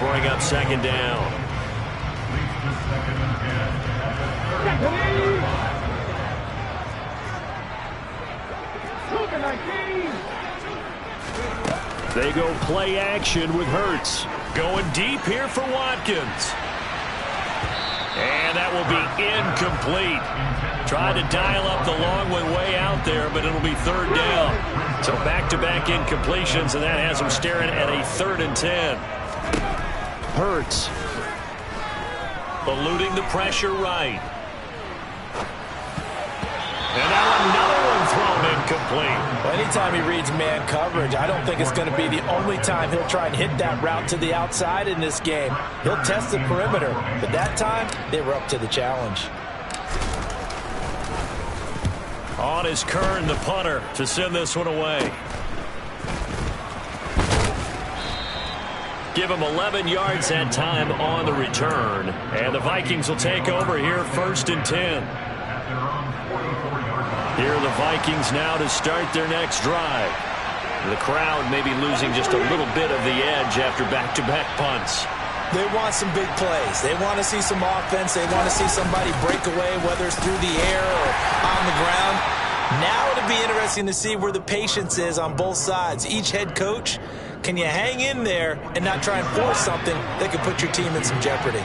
bring up second down. They go play action with Hurts. Going deep here for Watkins. And that will be incomplete. Tried to dial up the long way out there, but it'll be third down. So back-to-back incompletions, and that has them staring at a 3rd and 10. Hurts. Eluding the pressure right. And now another one thrown incomplete. Well, anytime he reads man coverage, I don't think it's going to be the only time he'll try and hit that route to the outside in this game. He'll test the perimeter, but that time they were up to the challenge. On is Kern, the punter, to send this one away. Give him 11 yards that time on the return. And the Vikings will take over here 1st and 10. Here are the Vikings now to start their next drive. The crowd may be losing just a little bit of the edge after back-to-back punts. They want some big plays. They want to see some offense. They want to see somebody break away, whether it's through the air or on the ground. Now it'll be interesting to see where the patience is on both sides. Each head coach, can you hang in there and not try and force something that could put your team in some jeopardy?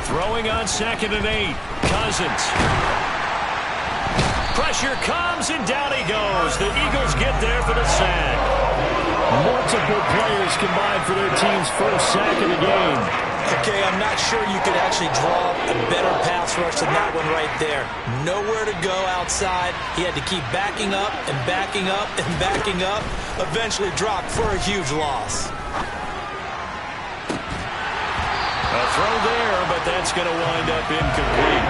Throwing on 2nd and 8. Cousins. Pressure comes, and down he goes. The Eagles get there for the sack. Multiple players combined for their team's first sack of the game. Okay, I'm not sure you could actually draw a better pass rush than that one right there. Nowhere to go outside. He had to keep backing up and backing up and backing up. Eventually dropped for a huge loss. A throw there, but that's going to wind up incomplete.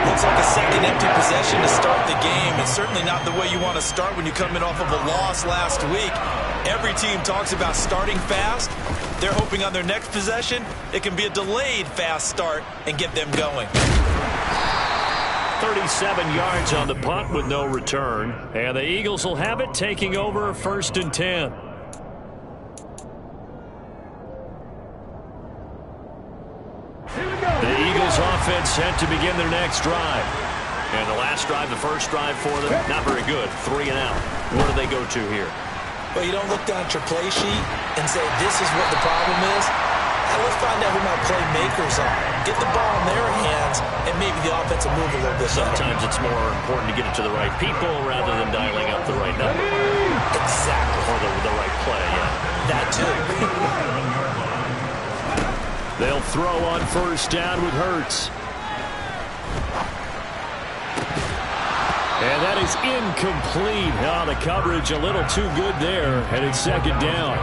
Looks like a second empty possession to start the game. It's certainly not the way you want to start when you're coming off of a loss last week. Every team talks about starting fast. They're hoping on their next possession, it can be a delayed fast start and get them going. 37 yards on the punt with no return. And the Eagles will have it, taking over 1st and 10. The Eagles offense set to begin their next drive. And the last drive, the first drive for them, not very good. 3 and out. Where do they go to here? Well, you don't look down at your play sheet and say, this is what the problem is. Now let's find out who my playmakers are. Get the ball in their hands, and maybe the offense will move a little bit. Sometimes it's more important to get it to the right people rather than dialing up the right number. Exactly. Or the right play, yeah. That too. They'll throw on 1st down with Hurts. And that is incomplete. Oh, the coverage a little too good there, and it's 2nd down.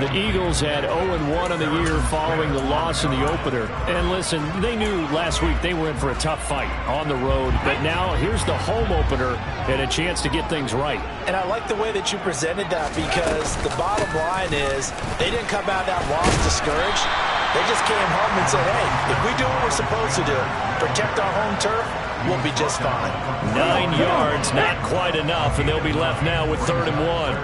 The Eagles had 0-1 on the year following the loss in the opener. And listen, they knew last week they were in for a tough fight on the road. But now here's the home opener and a chance to get things right. And I like the way that you presented that, because the bottom line is they didn't come out of that loss discouraged. They just came home and said, hey, if we do what we're supposed to do, protect our home turf, we'll be just fine. 9 yards, not quite enough, and they'll be left now with 3rd and 1.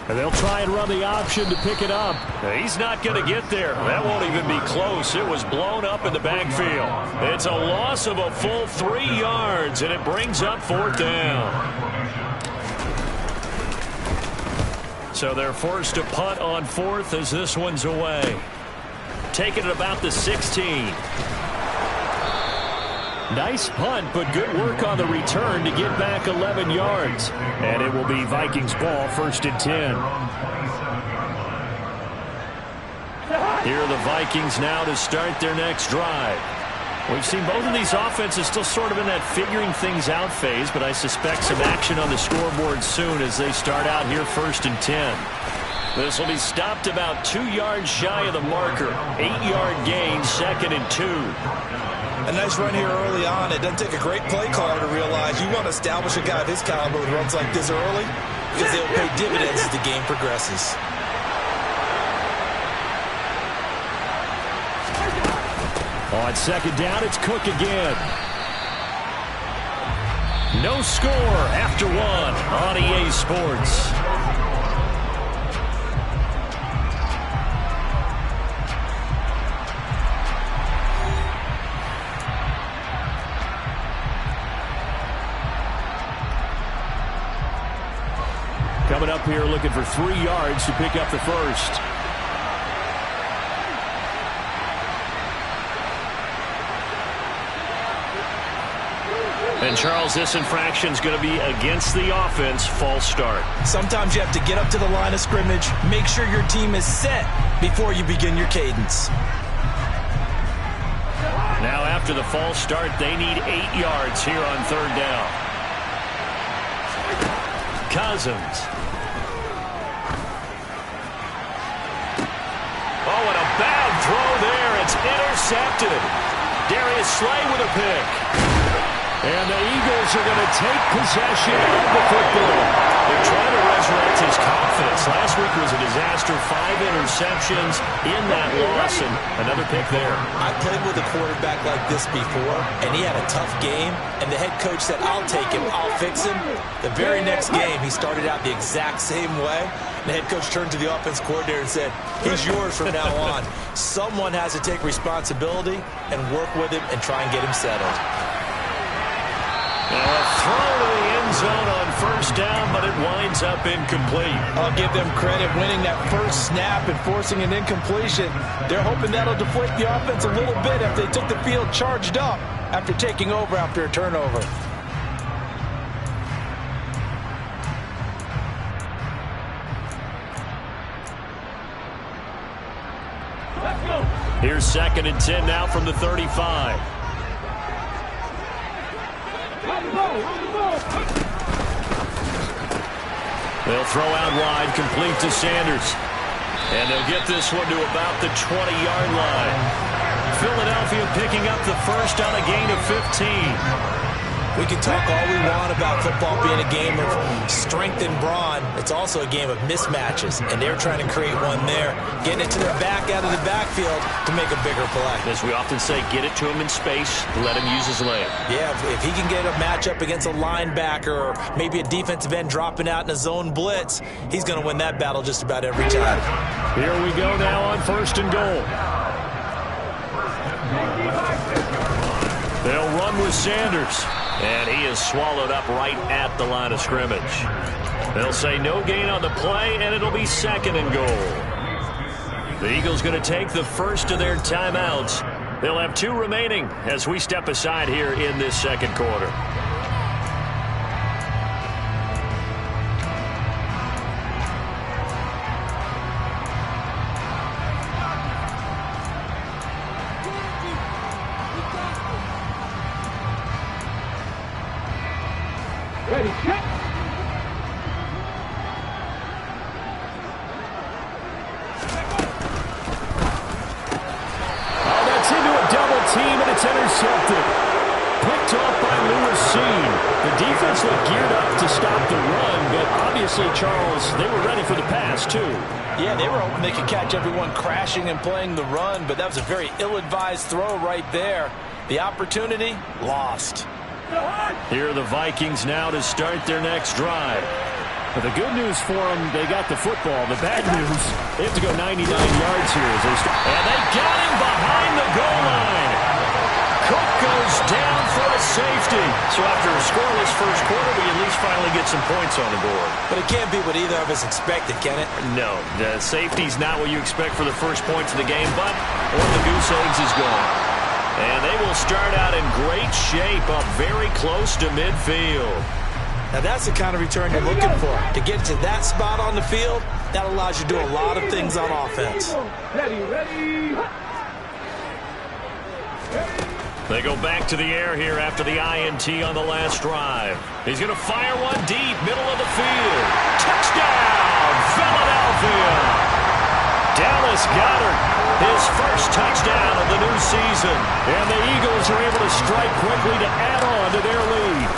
And they'll try and run the option to pick it up. He's not going to get there. That won't even be close. It was blown up in the backfield. It's a loss of a full 3 yards, and it brings up 4th down. So they're forced to punt on 4th as this one's away. Taking it about the 16. Nice punt, but good work on the return to get back 11 yards. And it will be Vikings ball, 1st and 10. Here are the Vikings now to start their next drive. We've seen both of these offenses still sort of in that figuring things out phase, but I suspect some action on the scoreboard soon as they start out here 1st and 10. This will be stopped about 2 yards shy of the marker. 8-yard gain, 2nd and 2. A nice run here early on. It doesn't take a great play caller to realize you want to establish a guy of his caliber with runs like this early, because they'll pay dividends as the game progresses. On 2nd down, it's Cook again. No score after one on EA Sports. Coming up here looking for 3 yards to pick up the first. And, Charles, this infraction is going to be against the offense. False start. Sometimes you have to get up to the line of scrimmage, make sure your team is set before you begin your cadence. Now, after the false start, they need 8 yards here on 3rd down. Cousins. Oh, and a bad throw there. It's intercepted. Darius Slay with a pick. And the Eagles are going to take possession of the football. They're trying to resurrect his confidence. Last week was a disaster. 5 interceptions in that loss, and another pick there. I played with a quarterback like this before, and he had a tough game, and the head coach said, I'll take him, I'll fix him. The very next game, he started out the exact same way. The head coach turned to the offense coordinator and said, he's yours from now on. Someone has to take responsibility and work with him and try and get him settled. Now a throw to the end zone on 1st down, but it winds up incomplete. I'll give them credit winning that first snap and forcing an incompletion. They're hoping that'll deflate the offense a little bit if they took the field charged up after taking over after a turnover. Here's 2nd and 10 now from the 35. They'll throw out wide, complete to Sanders. And they'll get this one to about the 20-yard line. Philadelphia picking up the first on a gain of 15. We can talk all we want about football being a game of strength and brawn. It's also a game of mismatches, and they're trying to create one there, getting it to their back out of the backfield to make a bigger play. As we often say, get it to him in space, let him use his leg. Yeah, if he can get a matchup against a linebacker or maybe a defensive end dropping out in a zone blitz, he's going to win that battle just about every time. Here we go now on 1st and goal. They'll run with Sanders. And he is swallowed up right at the line of scrimmage. They'll say no gain on the play, and it'll be 2nd and goal. The Eagles going to take the first of their timeouts. They'll have 2 remaining as we step aside here in this 2nd quarter. Ready, set. Oh, that's into a double team, and it's intercepted. Picked off by Lewis Seen. The defense looked geared up to stop the run, but obviously, Charles, they were ready for the pass, too. Yeah, they were hoping they could catch everyone crashing and playing the run, but that was a very ill-advised throw right there. The opportunity, lost. Here are the Vikings now to start their next drive. But the good news for them, they got the football. The bad news, they have to go 99 yards here as they start. And they got him behind the goal line. Cook goes down for a safety. So after a scoreless first quarter, we at least finally get some points on the board. But it can't be what either of us expected, can it? No, the safety's not what you expect for the first points of the game, but one of the goose eggs is gone. And they will start out in great shape up very close to midfield. Now that's the kind of return you're looking for. To get to that spot on the field, that allows you to do a lot of things on offense. Ready. They go back to the air here after the INT on the last drive. He's going to fire one deep, middle of the field. Touchdown, Philadelphia! Dallas Goedert, his first touchdown of the new season. And the Eagles are able to strike quickly to add on to their lead.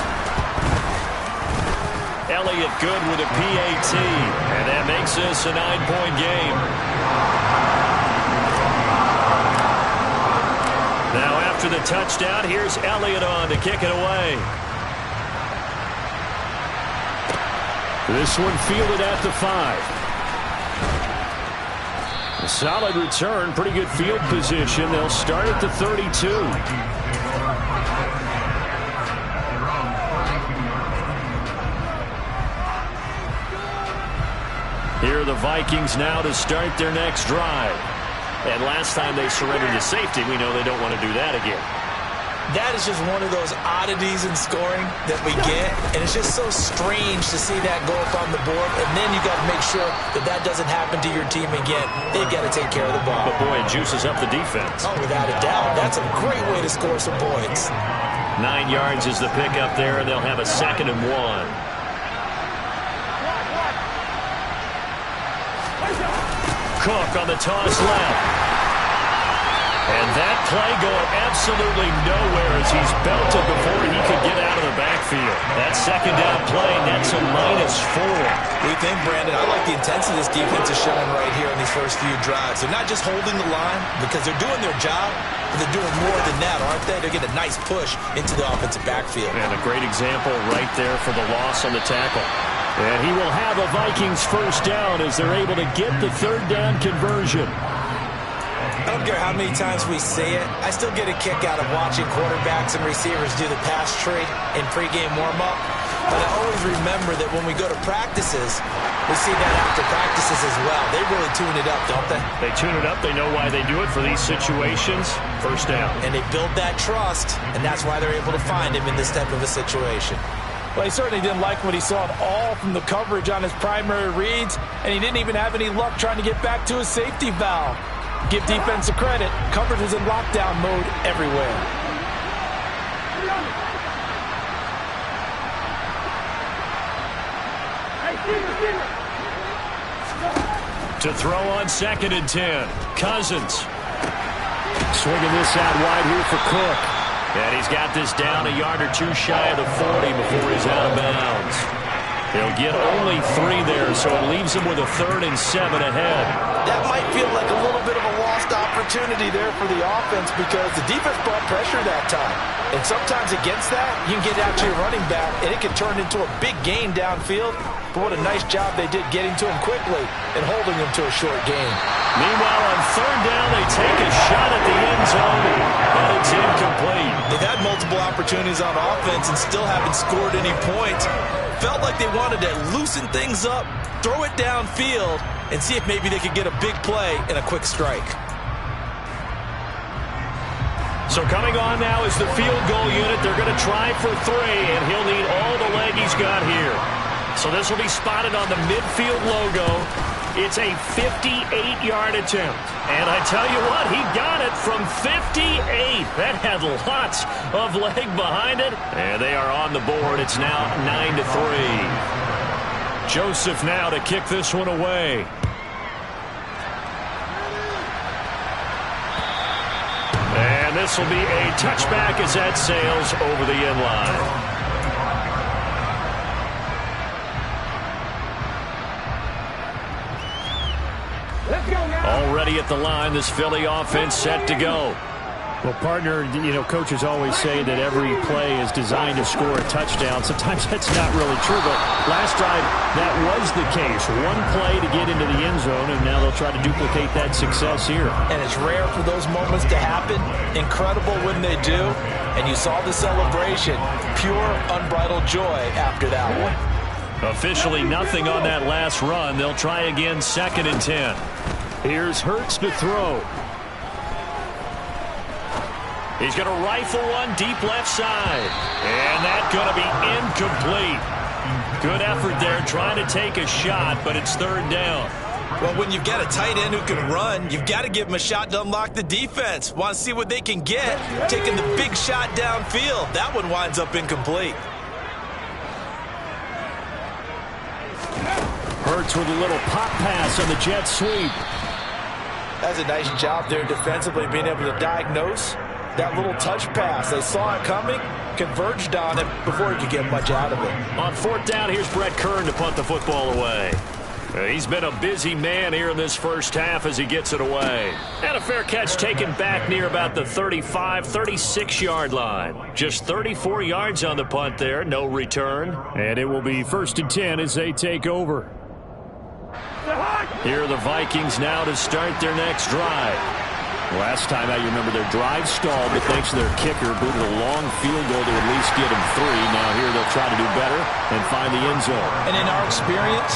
Elliott good with a PAT. And that makes this a 9-point game. Now after the touchdown, here's Elliott on to kick it away. This one fielded at the 5. A solid return, pretty good field position. They'll start at the 32. Here are the Vikings now to start their next drive. And last time they surrendered to safety, we know they don't want to do that again. That is just one of those oddities in scoring that we get, and it's just so strange to see that go up on the board, and then you got to make sure that that doesn't happen to your team again. They've got to take care of the ball. But boy, it juices up the defense. Oh, without a doubt. That's a great way to score some points. 9 yards is the pickup there, and they'll have a 2nd and 1. Cook on the toss left. And that play going absolutely nowhere as he's belted before he could get out of the backfield. That 2nd down play nets a -4. We think, Brandon, I like the intensity this defense is showing right here in these first few drives. They're not just holding the line because they're doing their job, but they're doing more than that, aren't they? They're getting a nice push into the offensive backfield. And a great example right there for the loss on the tackle. And he will have a Vikings 1st down as they're able to get the 3rd down conversion. I don't care how many times we see it. I still get a kick out of watching quarterbacks and receivers do the pass tree in pregame warm-up. But I always remember that when we go to practices, we see that after practices as well. They really tune it up, don't they? They tune it up. They know why they do it for these situations. 1st down. And they build that trust, and that's why they're able to find him in this type of a situation. Well, he certainly didn't like what he saw at all from the coverage on his primary reads, and he didn't even have any luck trying to get back to his safety valve. Give defense a credit. Coverage was in lockdown mode everywhere. To throw on 2nd and 10. Cousins. Swinging this out wide here for Cook. And he's got this down a yard or two shy of the 40 before he's out of bounds. They'll get only 3 there, so it leaves them with a 3rd and 7 ahead. That might feel like a little bit of a lost opportunity there for the offense because the defense brought pressure that time. And sometimes against that, you can get out to your running back, and it can turn into a big gain downfield. But what a nice job they did getting to him quickly and holding him to a short gain. Meanwhile, on 3rd down, they take a shot at the end zone, and it's incomplete. They've had multiple opportunities on offense and still haven't scored any points. Felt like they wanted to loosen things up, throw it downfield, and see if maybe they could get a big play and a quick strike. So coming on now is the field goal unit. They're going to try for 3, and he'll need all the leg he's got here. So this will be spotted on the midfield logo. It's a 58-yard attempt. And I tell you what, he got it from 58. That had lots of leg behind it. And they are on the board. It's now 9-3. Joseph now to kick this one away. And this will be a touchback as that sails over the end line. Already at the line, this Philly offense set to go. Well, partner, you know, coaches always say that every play is designed to score a touchdown. Sometimes that's not really true, but last drive, that was the case. One play to get into the end zone, and now they'll try to duplicate that success here. And it's rare for those moments to happen. Incredible when they do. And you saw the celebration. Pure, unbridled joy after that one. Officially nothing on that last run. They'll try again, 2nd and 10. Here's Hurts to throw. He's going to rifle one deep left side. And that's going to be incomplete. Good effort there trying to take a shot, but it's 3rd down. Well, when you've got a tight end who can run, you've got to give him a shot to unlock the defense. Want to see what they can get. Taking the big shot downfield. That one winds up incomplete. Hurts with a little pop pass on the jet sweep. That's a nice job there defensively, being able to diagnose that little touch pass. They saw it coming, converged on it before he could get much out of it. On 4th down, here's Brett Kern to punt the football away. He's been a busy man here in this first half as he gets it away. And a fair catch taken back near about the 35, 36-yard line. Just 34 yards on the punt there, no return. And it will be 1st and 10 as they take over. Here are the Vikings now to start their next drive. Last time out, you remember their drive stalled, but thanks to their kicker, booted a long field goal to at least get them 3. Now here they'll try to do better and find the end zone. And in our experience,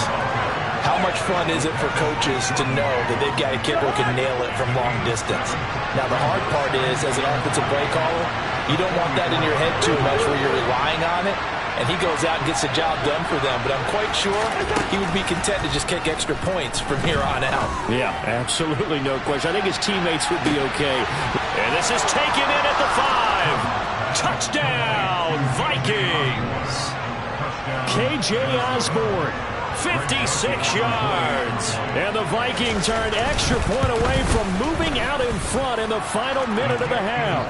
how much fun is it for coaches to know that they've got a kicker who can nail it from long distance? Now, the hard part is, as an offensive play caller, you don't want that in your head too much where you're relying on it, and he goes out and gets the job done for them. But I'm quite sure he would be content to just kick extra points from here on out. Yeah, absolutely no question. I think his teammates would be okay. And this is taken in at the 5. Touchdown, Vikings. K.J. Osborne. 56 yards. And the Vikings are an extra point away from moving out in front in the final minute of the half.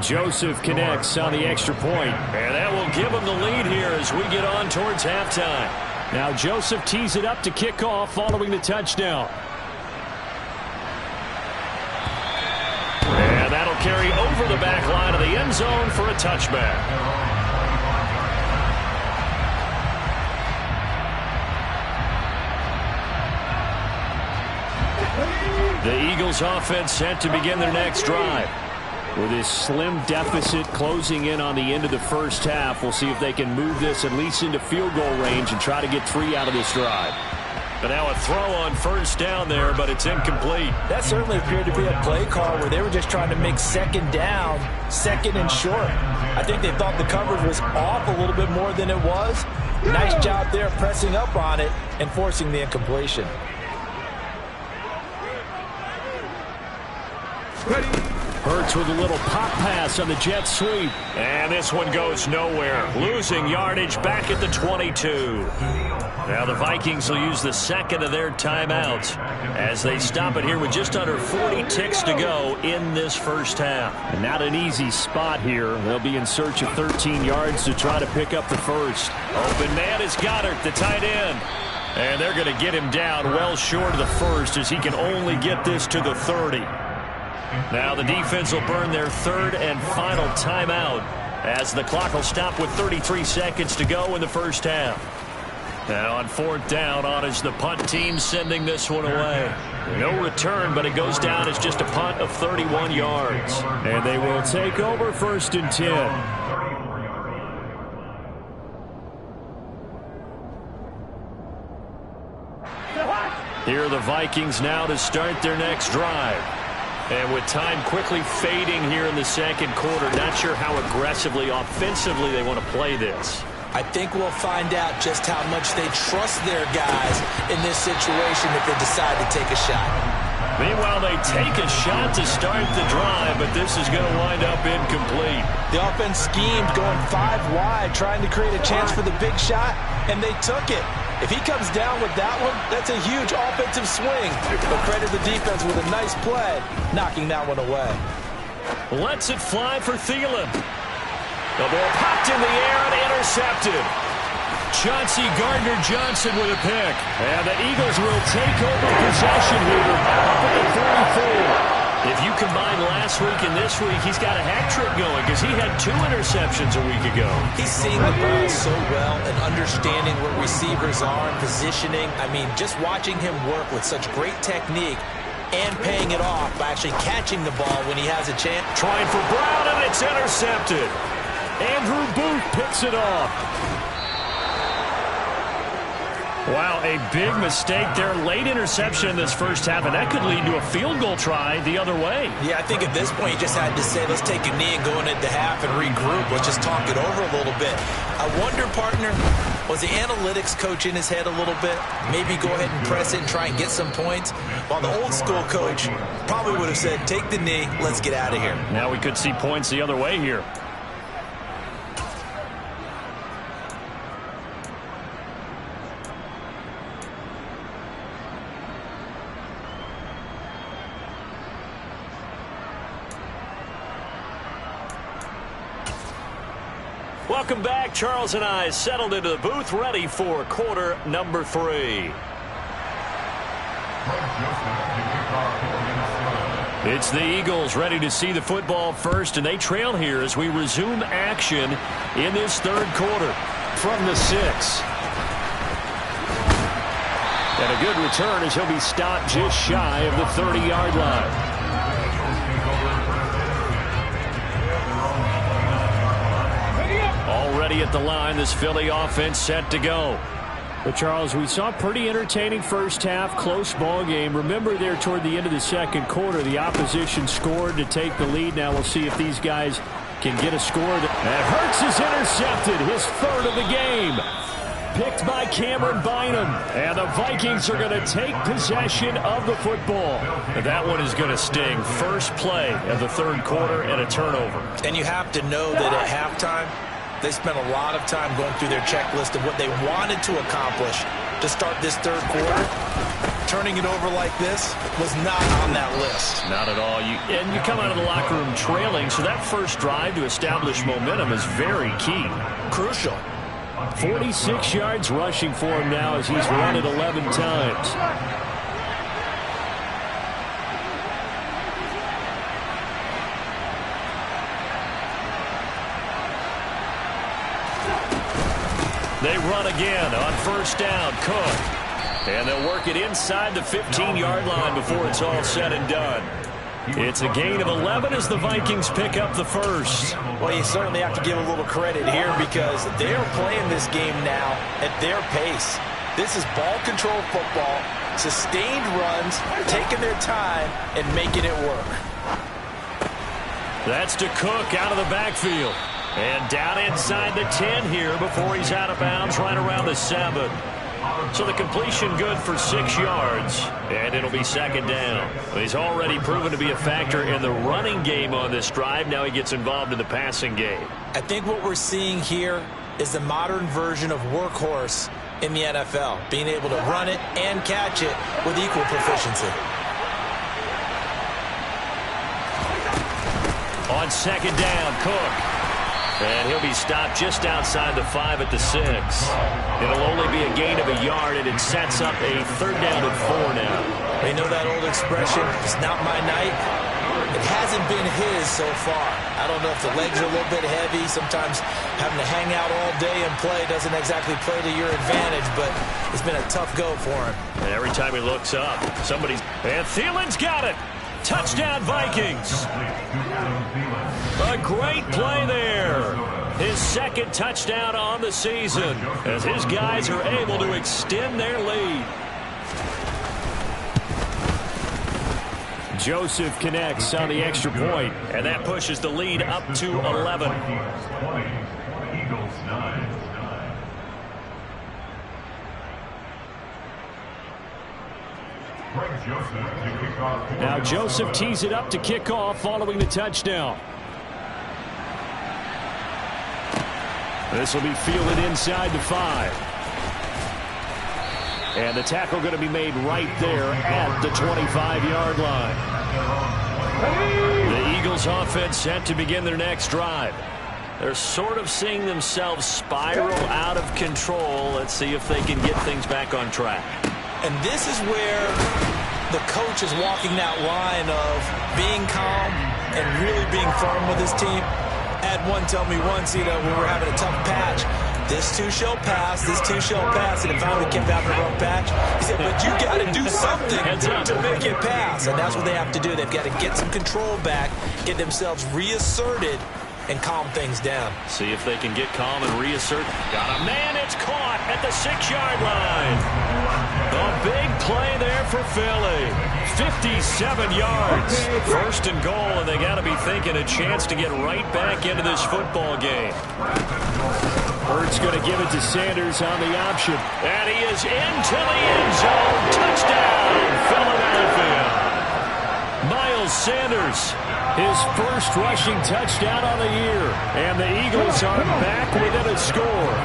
Joseph connects on the extra point. And that will give them the lead here as we get on towards halftime. Now Joseph tees it up to kick off following the touchdown. And that'll carry over the back line of the end zone for a touchback. The Eagles offense set to begin their next drive. With this slim deficit closing in on the end of the first half, we'll see if they can move this at least into field goal range and try to get 3 out of this drive. But now a throw on first down there, but it's incomplete. That certainly appeared to be a play call where they were just trying to make second down, second and short. I think they thought the coverage was off a little bit more than it was. Nice job there pressing up on it and forcing the incompletion. Hurts with a little pop pass on the jet sweep. And this one goes nowhere. Losing yardage back at the 22. Now the Vikings will use the second of their timeouts as they stop it here with just under 40 ticks to go in this first half. And not an easy spot here. They'll be in search of 13 yards to try to pick up the first. Open man is Goddard, the tight end. And they're going to get him down well short of the first as he can only get this to the 30. Now the defense will burn their third and final timeout as the clock will stop with 33 seconds to go in the first half. Now on 4th down, on is the punt team sending this one away. No return, but it goes down as just a punt of 31 yards. And they will take over 1st and 10. Here are the Vikings now to start their next drive. And with time quickly fading here in the second quarter, not sure how aggressively, offensively they want to play this. I think we'll find out just how much they trust their guys in this situation if they decide to take a shot. Meanwhile, they take a shot to start the drive, but this is going to wind up incomplete. The offense schemed going 5 wide, trying to create a chance for the big shot, and they took it. If he comes down with that one, that's a huge offensive swing. But credit the defense with a nice play, knocking that one away. Lets it fly for Thielen. The ball popped in the air and intercepted. Chauncey Gardner-Johnson with a pick. And the Eagles will take over possession here up at the 34. If you combine last week and this week, he's got a hat trick going because he had 2 interceptions a week ago. He's seeing the ball so well and understanding where receivers are and positioning. I mean, just watching him work with such great technique and paying it off by actually catching the ball when he has a chance. Trying for Brown, and it's intercepted. Andrew Booth picks it off. Wow, a big mistake there. Late interception in this first half, and that could lead to a field goal try the other way. Yeah, I think at this point you just had to say, let's take a knee and go into the half and regroup. Let's just talk it over a little bit. I wonder, partner, was the analytics coach in his head a little bit? Maybe go ahead and press it and try and get some points? While the old school coach probably would have said, take the knee, let's get out of here. Now we could see points the other way here. Welcome back. Charles and I settled into the booth, ready for quarter number 3. It's the Eagles ready to see the football first, and they trail here as we resume action in this third quarter. From the 6. And a good return as he'll be stopped just shy of the 30-yard line. Already at the line, this Philly offense set to go. But, Charles, we saw a pretty entertaining first half, close ball game. Remember there toward the end of the second quarter, the opposition scored to take the lead. Now we'll see if these guys can get a score. And Hurts is intercepted, his 3rd of the game. Picked by Cameron Bynum. And the Vikings are going to take possession of the football. And that one is going to sting. First play of the third quarter and a turnover. And you have to know that at halftime, they spent a lot of time going through their checklist of what they wanted to accomplish to start this third quarter. Turning it over like this was not on that list. Not at all. And you come out of the locker room trailing, so that first drive to establish momentum is very key. Crucial. 46 yards rushing for him now as he's run it 11 times. They run again on first down. Cook. And they'll work it inside the 15-yard line before it's all said and done. It's a gain of 11 as the Vikings pick up the first. Well, you certainly have to give a little credit here because they're playing this game now at their pace. This is ball control football, sustained runs, taking their time, and making it work. That's to Cook out of the backfield. And down inside the 10 here before he's out of bounds right around the 7. So the completion good for 6 yards, and it'll be second down. He's already proven to be a factor in the running game on this drive. Now he gets involved in the passing game. I think what we're seeing here is the modern version of workhorse in the NFL, being able to run it and catch it with equal proficiency. On second down, Cook. And he'll be stopped just outside the 5 at the 6. It'll only be a gain of a yard, and it sets up a third down and 4 now. They know that old expression, it's not my night. It hasn't been his so far. I don't know if the legs are a little bit heavy. Sometimes having to hang out all day and play doesn't exactly play to your advantage, but it's been a tough go for him. And every time he looks up, somebody's... And Thielen's got it! Touchdown, Vikings! A great play there. His second touchdown on the season as his guys are able to extend their lead. Joseph connects on the extra point, and that pushes the lead up to 11. Now Joseph tees it up to kick off following the touchdown. This will be fielded inside the 5. And the tackle going to be made right there at the 25-yard line. The Eagles offense set to begin their next drive. They're sort of seeing themselves spiral out of control. Let's see if they can get things back on track. And this is where the coach is walking that line of being calm and really being firm with his team. Had one tell me once, when we're having a tough patch, this too shall pass, this too shall pass. And if I would have kept having a rough patch, he said, but you got to do something to make it pass. And that's what they have to do. They've got to get some control back, get themselves reasserted, and calm things down. See if they can get calm and reassert. Got a man, it's caught at the 6-yard line. A big play there for Philly. 57 yards. First and goal, and they got to be thinking a chance to get right back into this football game. Hurts going to give it to Sanders on the option. And he is into the end zone. Touchdown, Philadelphia. Miles Sanders, his first rushing touchdown on the year. And the Eagles are back within a score.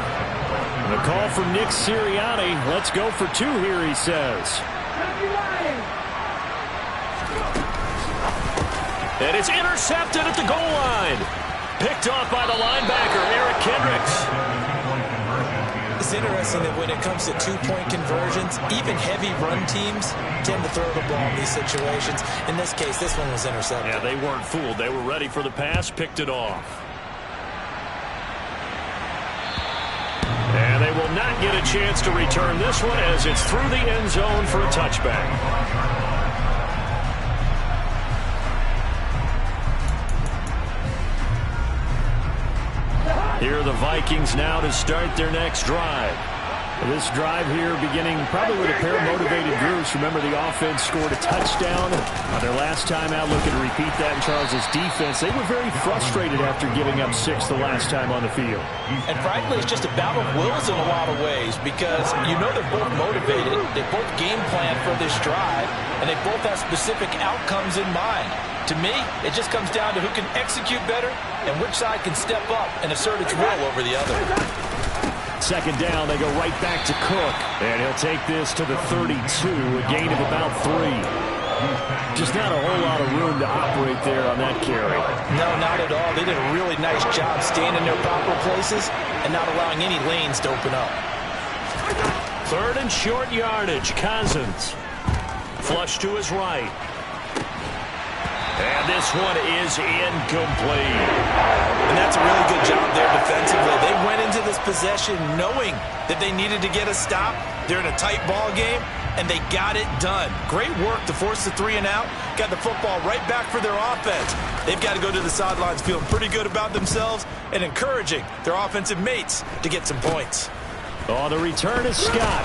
The call from Nick Sirianni. Let's go for 2 here, he says. And it's intercepted at the goal line. Picked off by the linebacker, Eric Kendricks. It's interesting that when it comes to two-point conversions, even heavy run teams tend to throw the ball in these situations. In this case, this one was intercepted. Yeah, they weren't fooled. They were ready for the pass, picked it off. And they will not get a chance to return this one as it's through the end zone for a touchback. Here are the Vikings now to start their next drive. This drive here beginning probably with a pair of motivated groups. Remember, the offense scored a touchdown on their last time out, looking to repeat that in Charles' defense. They were very frustrated after giving up 6 the last time on the field. And frankly, it's just a battle of wills in a lot of ways because you know they're both motivated. They both game plan for this drive, and they both have specific outcomes in mind. To me, it just comes down to who can execute better and which side can step up and assert its will over the other. Second down, they go right back to Cook. And he'll take this to the 32, a gain of about 3. Just not a whole lot of room to operate there on that carry. No, not at all. They did a really nice job staying in their proper places and not allowing any lanes to open up. 3rd and short yardage, Cousins. Flush to his right. And this one is incomplete. And that's a really good job there defensively. They went into this possession knowing that they needed to get a stop. They're in a tight ball game, and they got it done. Great work to force the 3 and out. Got the football right back for their offense. They've got to go to the sidelines feeling pretty good about themselves and encouraging their offensive mates to get some points. Oh, the return is Scott.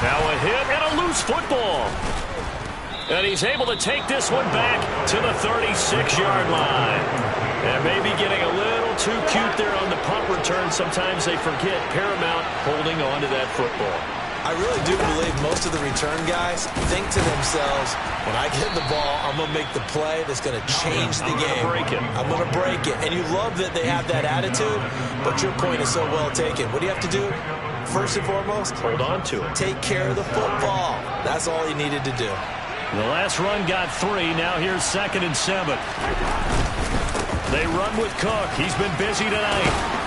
Now a hit and a loose football. And he's able to take this one back to the 36-yard line. And maybe getting a little too cute there on the punt return. Sometimes they forget Paramount holding on to that football. I really do believe most of the return guys think to themselves, when I get the ball, I'm going to make the play that's going to change the game. I'm going to break it. And you love that they have that attitude, but your point is so well taken. What do you have to do? First and foremost, hold on to it. Take care of the football. That's all he needed to do. The last run got 3. Now here's 2nd and 7. They run with Cook. He's been busy tonight.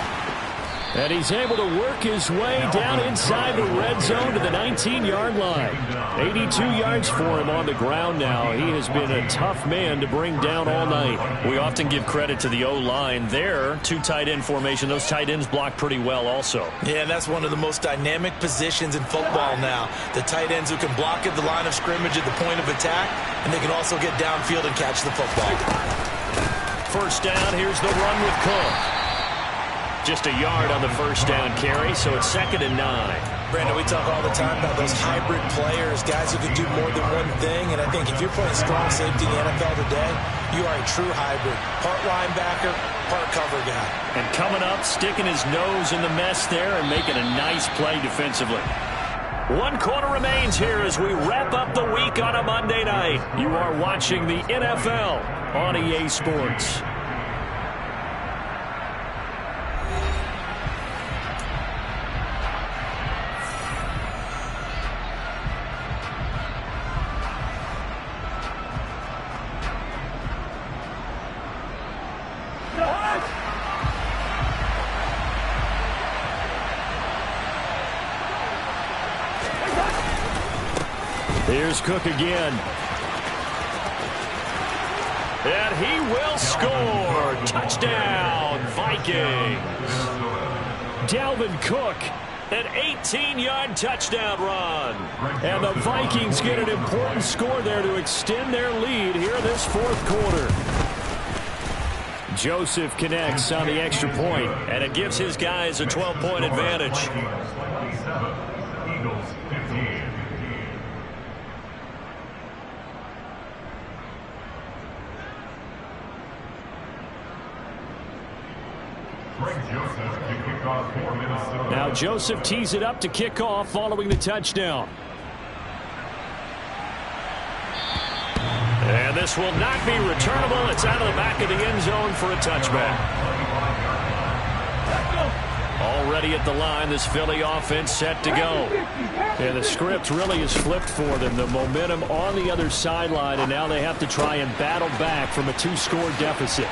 And he's able to work his way down inside the red zone to the 19-yard line. 82 yards for him on the ground now. He has been a tough man to bring down all night. We often give credit to the O-line there. 2 tight end formation. Those tight ends block pretty well also. Yeah, and that's one of the most dynamic positions in football now. The tight ends who can block at the line of scrimmage at the point of attack, and they can also get downfield and catch the football. First down, here's the run with Cook. Just a yard on the first down carry, so it's 2nd and 9. Brandon, we talk all the time about those hybrid players, guys who can do more than one thing, and I think if you're playing strong safety in the NFL today, you are a true hybrid. Part linebacker, part cover guy. And coming up, sticking his nose in the mess there and making a nice play defensively. 1 quarter remains here as we wrap up the week on a Monday night. You are watching the NFL on EA Sports. Here's Cook again. And he will score. Touchdown, Vikings. Dalvin Cook, an 18-yard touchdown run. And the Vikings get an important score there to extend their lead here in this 4th quarter. Joseph connects on the extra point, and it gives his guys a 12-point advantage. Now Joseph tees it up to kick off following the touchdown. And this will not be returnable. It's out of the back of the end zone for a touchback. Already at the line, this Philly offense set to go. And the script really is flipped for them. The momentum on the other sideline, and now they have to try and battle back from a 2-score deficit.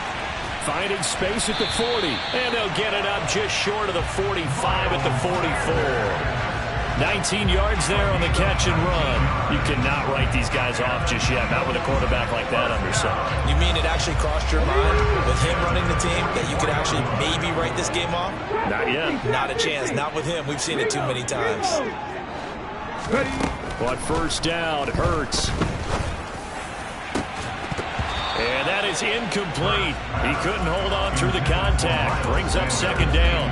Finding space at the 40. And they'll get it up just short of the 45 at the 44. 19 yards there on the catch and run. You cannot write these guys off just yet, not with a quarterback like that under center. You mean it actually crossed your mind with him running the team that you could actually maybe write this game off? Not yet. Not a chance. Not with him. We've seen it too many times. But first down, Hurts. And that is incomplete. He couldn't hold on through the contact. Brings up second down.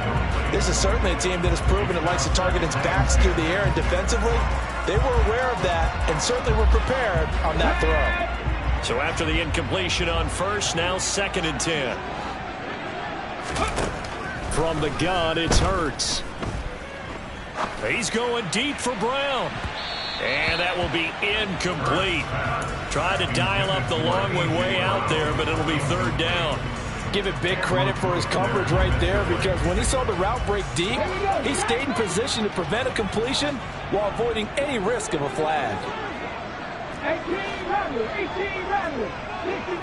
This is certainly a team that has proven it likes to target its backs through the air and defensively. They were aware of that and certainly were prepared on that throw. So after the incompletion on first, now 2nd and 10. From the gun, it's Hurts. He's going deep for Brown. And that will be incomplete. Tried to dial up the long one way out there, but it'll be 3rd down. Give it big credit for his coverage right there, because when he saw the route break deep, he stayed in position to prevent a completion while avoiding any risk of a flag. 18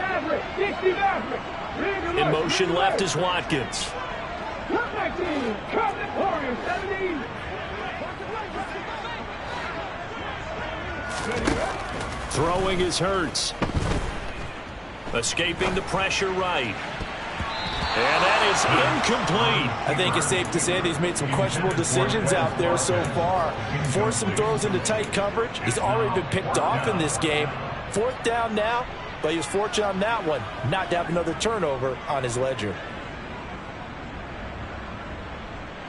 Maverick. In motion left is Watkins. Come back team. Come the Warriors. 17. Throwing is Hurts. Escaping the pressure right. And that is incomplete. I think it's safe to say that he's made some questionable decisions out there so far. Forced some throws into tight coverage. He's already been picked off in this game. 4th down now, but he was fortunate on that one not to have another turnover on his ledger.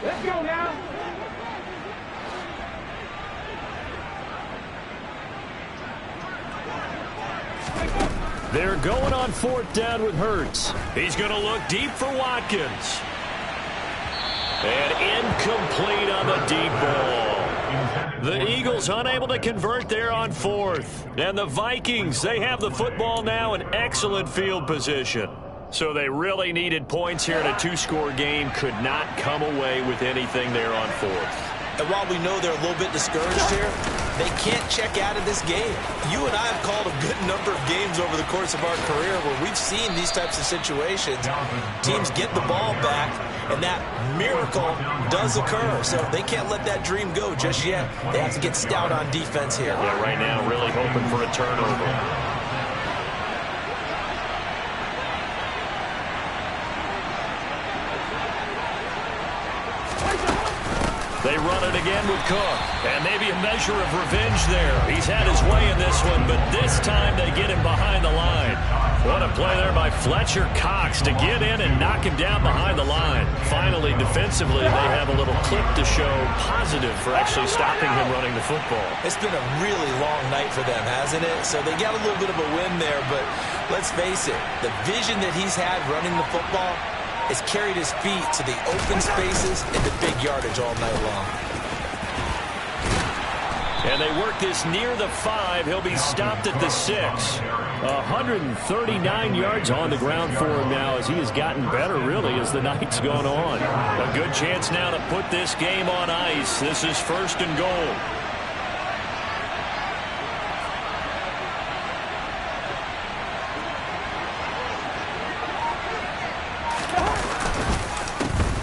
Let's go now. They're going on 4th down with Hurts. He's going to look deep for Watkins. And incomplete on the deep ball. The Eagles unable to convert there on 4th. And the Vikings, they have the football now in excellent field position. So they really needed points here in a 2-score game. Could not come away with anything there on 4th. And while we know they're a little bit discouraged here, they can't check out of this game. You and I have called a good number of games over the course of our career where we've seen these types of situations. Teams get the ball back, and that miracle does occur. So they can't let that dream go just yet. They have to get stout on defense here. Yeah, right now really hoping for a turnover. They run it again with Cook. And maybe a measure of revenge there. He's had his way in this one, but this time they get him behind the line. What a play there by Fletcher Cox to get in and knock him down behind the line. Finally, defensively, they have a little clip to show positive for actually stopping him running the football. It's been a really long night for them, hasn't it? So they got a little bit of a win there, but let's face it, the vision that he's had running the football has carried his feet to the open spaces and the big yardage all night long. And they work this near the 5. He'll be stopped at the 6. 139 yards on the ground for him now as he has gotten better, really, as the night's gone on. A good chance now to put this game on ice. This is 1st and goal.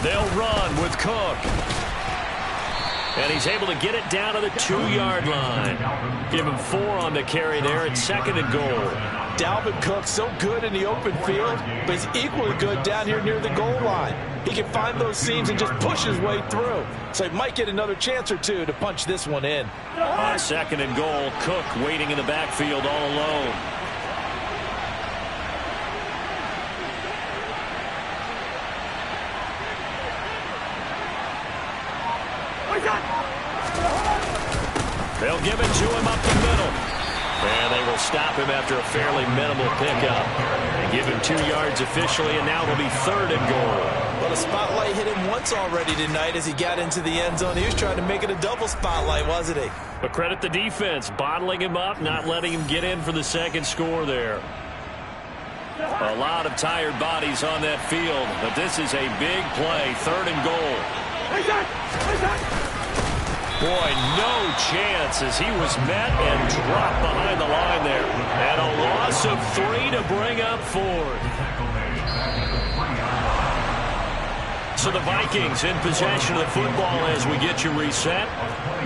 They'll run with Cook. And he's able to get it down to the 2-yard line. Give him 4 on the carry there at 2nd and goal. Dalvin Cook so good in the open field, but he's equally good down here near the goal line. He can find those seams and just push his way through. So he might get another chance or two to punch this one in. On 2nd and goal, Cook waiting in the backfield all alone. They'll give it to him up the middle. And they will stop him after a fairly minimal pickup. They give him 2 yards officially, and now it'll be 3rd and goal. Well, the spotlight hit him once already tonight as he got into the end zone. He was trying to make it a double spotlight, wasn't he? But credit the defense, bottling him up, not letting him get in for the 2nd score there. A lot of tired bodies on that field, but this is a big play, 3rd and goal. Boy, no chance as he was met and dropped behind the line there. And a loss of 3 to bring up 4th. So the Vikings in possession of the football as we get you reset.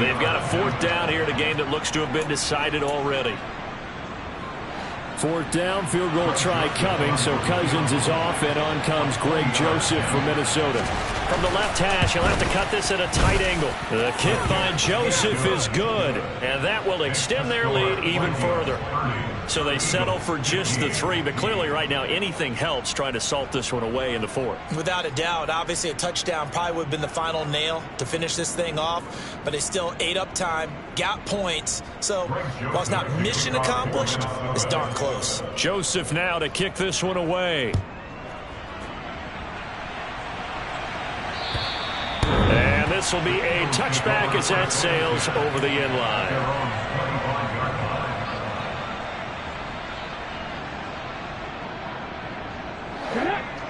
They've got a 4th down here in a game that looks to have been decided already. 4th down, field goal try coming, so Cousins is off, and on comes Greg Joseph from Minnesota. From the left hash, he'll have to cut this at a tight angle. The kick by Joseph is good, and that will extend their lead even further. So they settle for just the 3, but clearly right now anything helps trying to salt this one away in the 4th. Without a doubt, obviously a touchdown probably would have been the final nail to finish this thing off, but they still ate up time, got points. So while it's not mission accomplished, it's darn close. Joseph now to kick this one away. And this will be a touchback as that sails over the end line.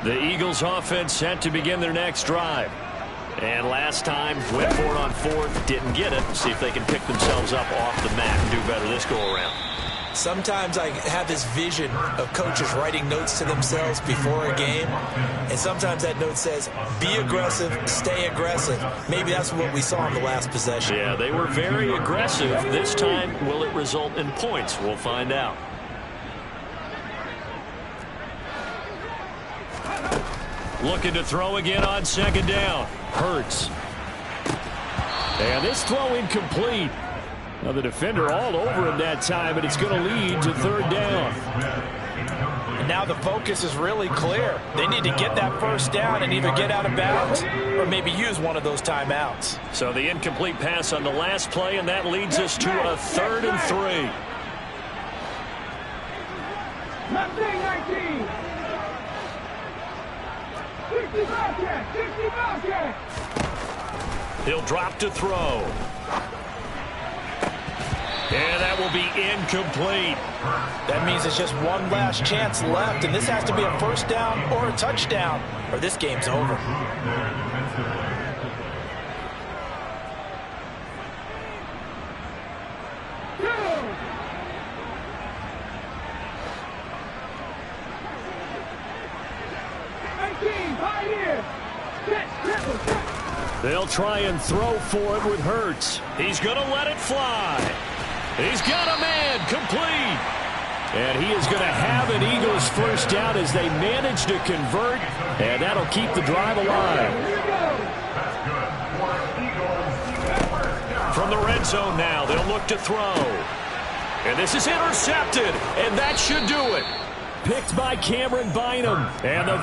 The Eagles offense set to begin their next drive. And last time, went for it on 4th, didn't get it. See if they can pick themselves up off the mat and do better this go-around. Sometimes I have this vision of coaches writing notes to themselves before a game, and sometimes that note says, be aggressive, stay aggressive. Maybe that's what we saw in the last possession. Yeah, they were very aggressive. This time, will it result in points? We'll find out. Looking to throw again on 2nd down. Hurts. And this throw incomplete. Now the defender all over him that time, but it's going to lead to 3rd down. And now the focus is really clear. They need to get that 1st down and either get out of bounds or maybe use one of those timeouts. So the incomplete pass on the last play, and that leads us to a 3rd and 3. Mustang 19. 60 Bobcat, 60 Bobcat. He'll drop to throw. And that will be incomplete. That means it's just one last chance left, and this has to be a 1st down or a touchdown, or this game's over. They'll try and throw for it with Hurts. He's going to let it fly. He's got a man complete. And he is going to have an Eagles 1st down as they manage to convert, and that'll keep the drive alive. From the red zone now, they'll look to throw. And this is intercepted, and that should do it. Picked by Cameron Bynum. And the